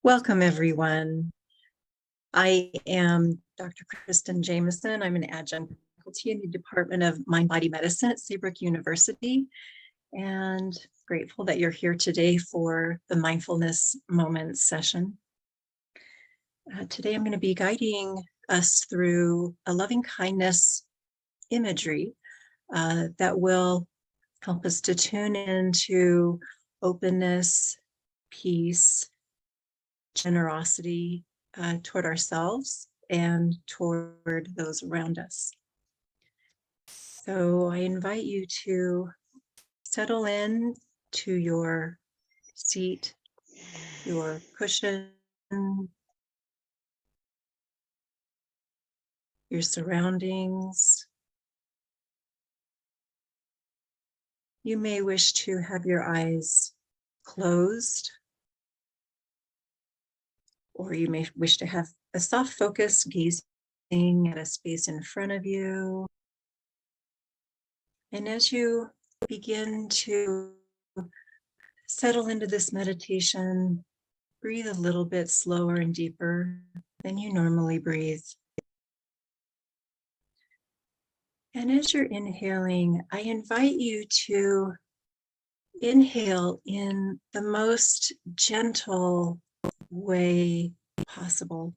Welcome, everyone. I am Dr. Kristin Jamieson. I'm an adjunct faculty in the Department of Mind-Body Medicine at Saybrook University, and grateful that you're here today for the Mindfulness Moments session. Today, I'm going to be guiding us through a loving kindness imagery that will help us to tune into openness, peace, generosity toward ourselves and toward those around us. So I invite you to settle in to your seat, your cushion, your surroundings. You may wish to have your eyes closed, or you may wish to have a soft focus gazing at a space in front of you. And as you begin to settle into this meditation, breathe a little bit slower and deeper than you normally breathe. And as you're inhaling, I invite you to inhale in the most gentle way possible,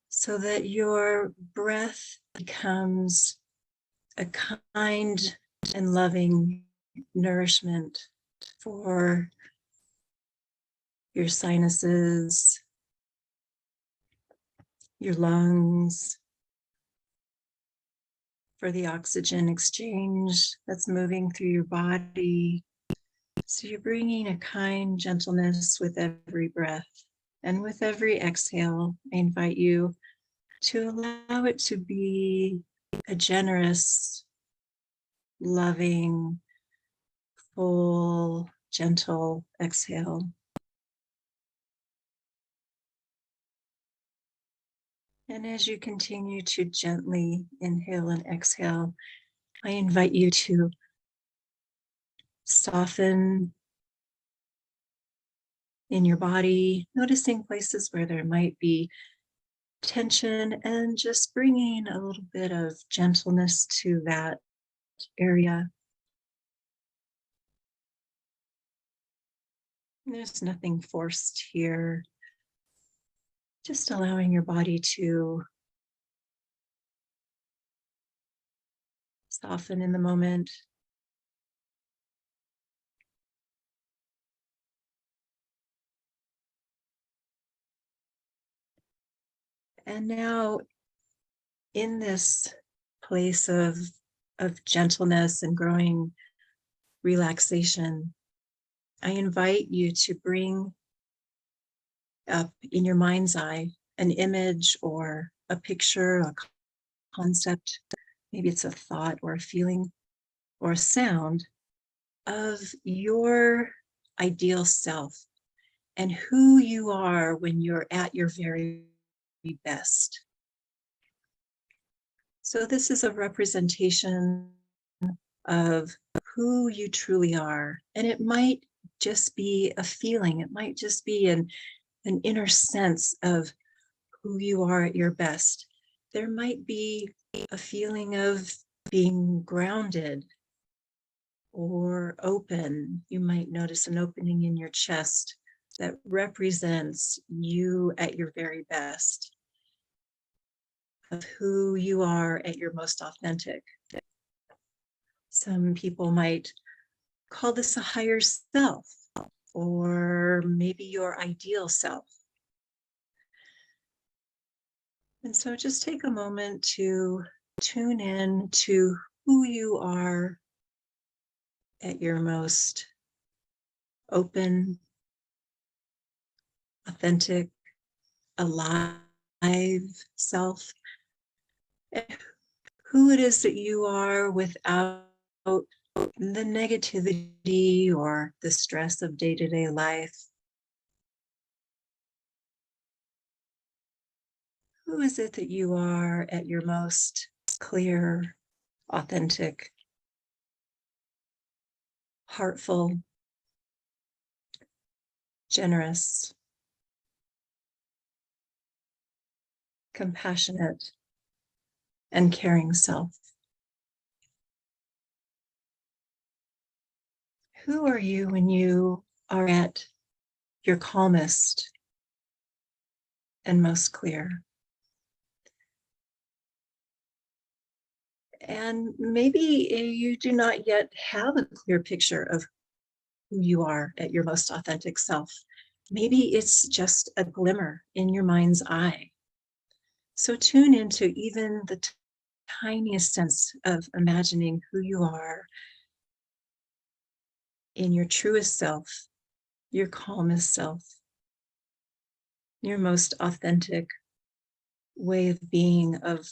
so that your breath becomes a kind and loving nourishment for your sinuses, your lungs, for the oxygen exchange that's moving through your body. So you're bringing a kind gentleness with every breath. And with every exhale, I invite you to allow it to be a generous, loving, full, gentle exhale. And as you continue to gently inhale and exhale, I invite you to soften in your body, noticing places where there might be tension and just bringing a little bit of gentleness to that area. There's nothing forced here, just allowing your body to soften in the moment. And now, in this place of gentleness and growing relaxation, I invite you to bring up in your mind's eye an image or a picture, a concept, maybe it's a thought or a feeling or a sound of your ideal self and who you are when you're at your very best. So this is a representation of who you truly are. And it might just be a feeling. It might just be an inner sense of who you are at your best. There might be a feeling of being grounded or open. You might notice an opening in your chest that represents you at your very best, of who you are at your most authentic. Some people might call this a higher self, or maybe your ideal self. And so just take a moment to tune in to who you are at your most open, authentic, alive self, and who it is that you are without the negativity or the stress of day-to-day life. Who is it that you are at your most clear, authentic, heartful, generous, compassionate, and caring self. Who are you when you are at your calmest and most clear? And maybe you do not yet have a clear picture of who you are at your most authentic self. Maybe it's just a glimmer in your mind's eye. So tune into even the tiniest sense of imagining who you are in your truest self, your calmest self, your most authentic way of being, of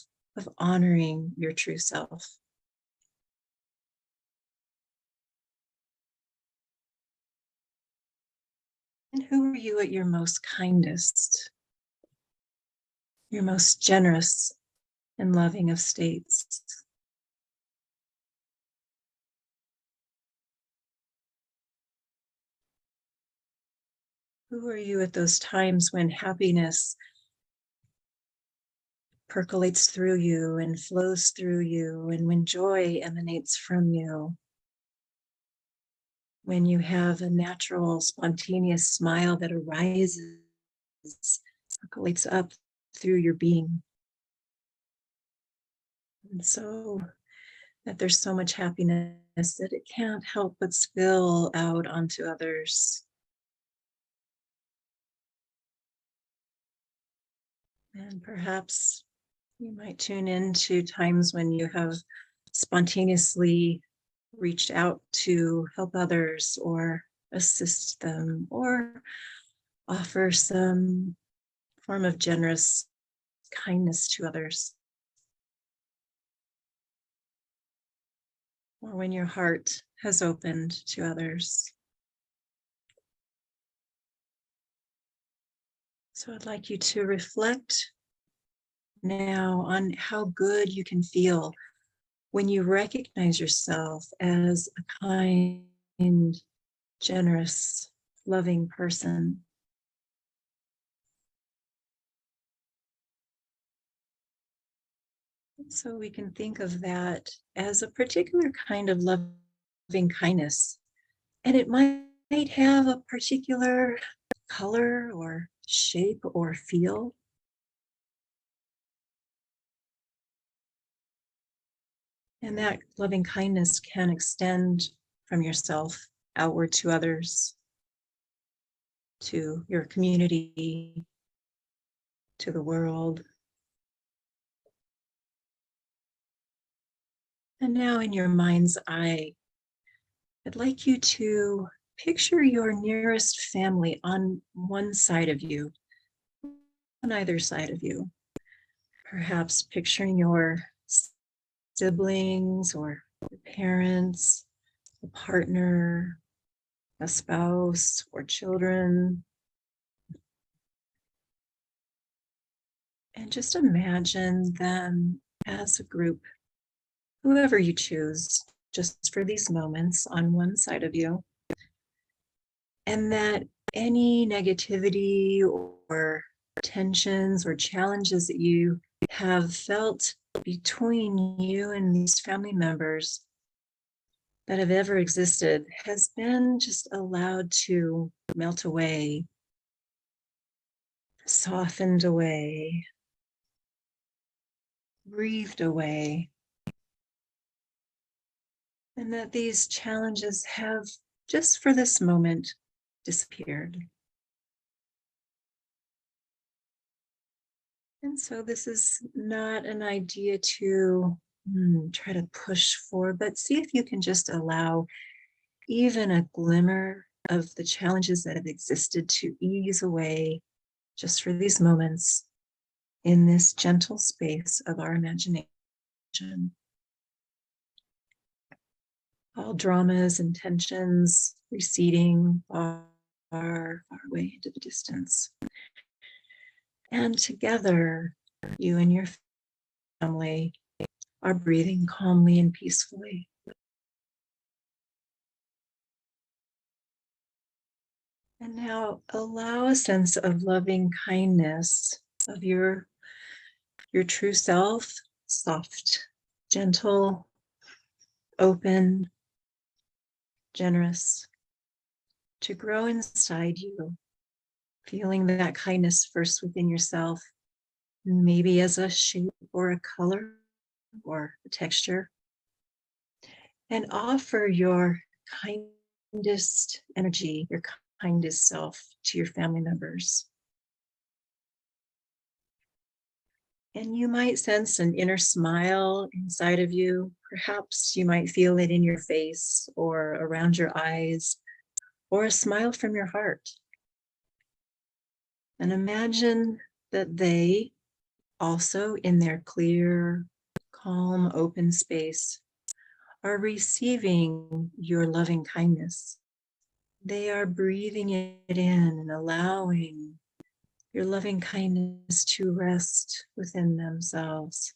honoring your true self. And who are you at your most kindest, your most generous and loving of states? Who are you at those times when happiness percolates through you and flows through you, and when joy emanates from you? When you have a natural, spontaneous smile that arises, percolates up through your being. And so that there's so much happiness that it can't help but spill out onto others. And perhaps you might tune in to times when you have spontaneously reached out to help others or assist them or offer some form of generous kindness to others. Or when your heart has opened to others. So I'd like you to reflect now on how good you can feel when you recognize yourself as a kind, generous, loving person. So we can think of that as a particular kind of loving kindness. And it might have a particular color or shape or feel. And that loving kindness can extend from yourself outward to others, to your community, to the world. And now in your mind's eye, I'd like you to picture your nearest family on one side of you, on either side of you. Perhaps picturing your siblings or your parents, a partner, a spouse, or children. And just imagine them as a group, whoever you choose, just for these moments on one side of you. And that any negativity or tensions or challenges that you have felt between you and these family members that have ever existed has been just allowed to melt away, softened away, breathed away, and that these challenges have, just for this moment, disappeared. And so this is not an idea to try to push for, but see if you can just allow even a glimmer of the challenges that have existed to ease away just for these moments in this gentle space of our imagination. All dramas and tensions receding far, far away into the distance. And together, you and your family are breathing calmly and peacefully. And now allow a sense of loving kindness of your your true self, soft, gentle, open, generous, to grow inside you, feeling that kindness first within yourself, maybe as a shape or a color or a texture, and offer your kindest energy, your kindest self to your family members. And you might sense an inner smile inside of you. Perhaps you might feel it in your face or around your eyes, or a smile from your heart. And imagine that they also, in their clear, calm, open space, are receiving your loving kindness. They are breathing it in and allowing your loving kindness to rest within themselves.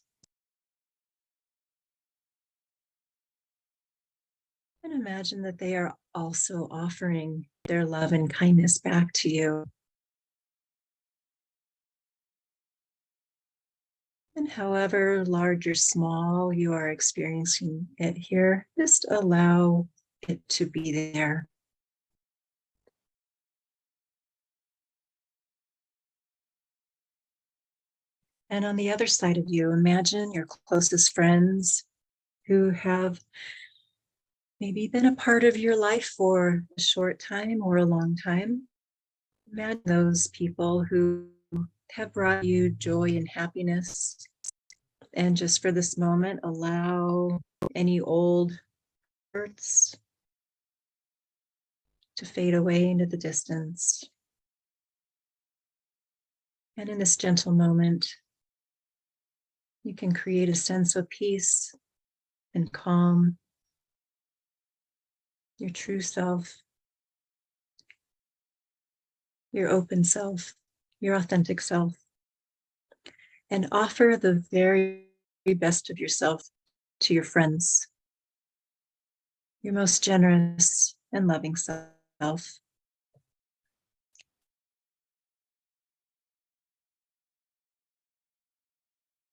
And imagine that they are also offering their love and kindness back to you. And however large or small you are experiencing it here, just allow it to be there. And on the other side of you, imagine your closest friends who have maybe been a part of your life for a short time or a long time. Imagine those people who have brought you joy and happiness. And just for this moment, allow any old hurts to fade away into the distance. And in this gentle moment, you can create a sense of peace and calm, your true self, your open self, your authentic self, and offer the very best of yourself to your friends, your most generous and loving self.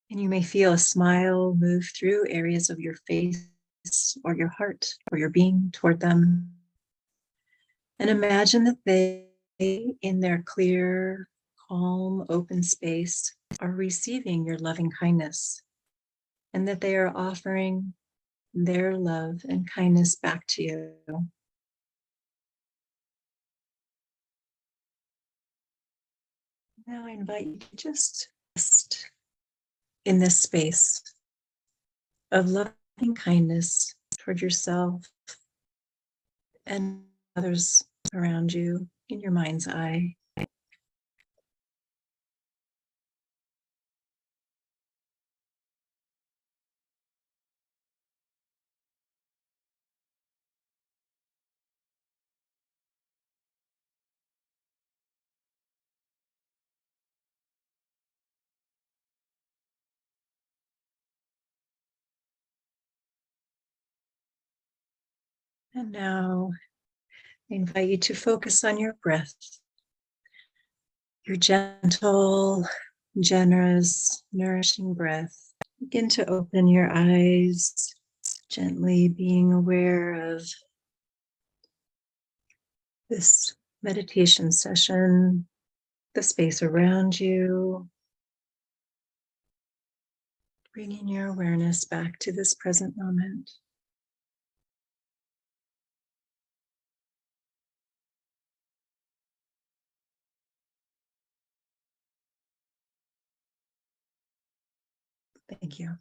And you may feel a smile move through areas of your face or your heart or your being toward them. And imagine that they, in their clear, calm, open space, are receiving your loving kindness, and that they are offering their love and kindness back to you. Now I invite you to just rest in this space of loving kindness toward yourself and others around you in your mind's eye. And now I invite you to focus on your breath, your gentle, generous, nourishing breath. Begin to open your eyes, gently being aware of this meditation session, the space around you, bringing your awareness back to this present moment. Thank you.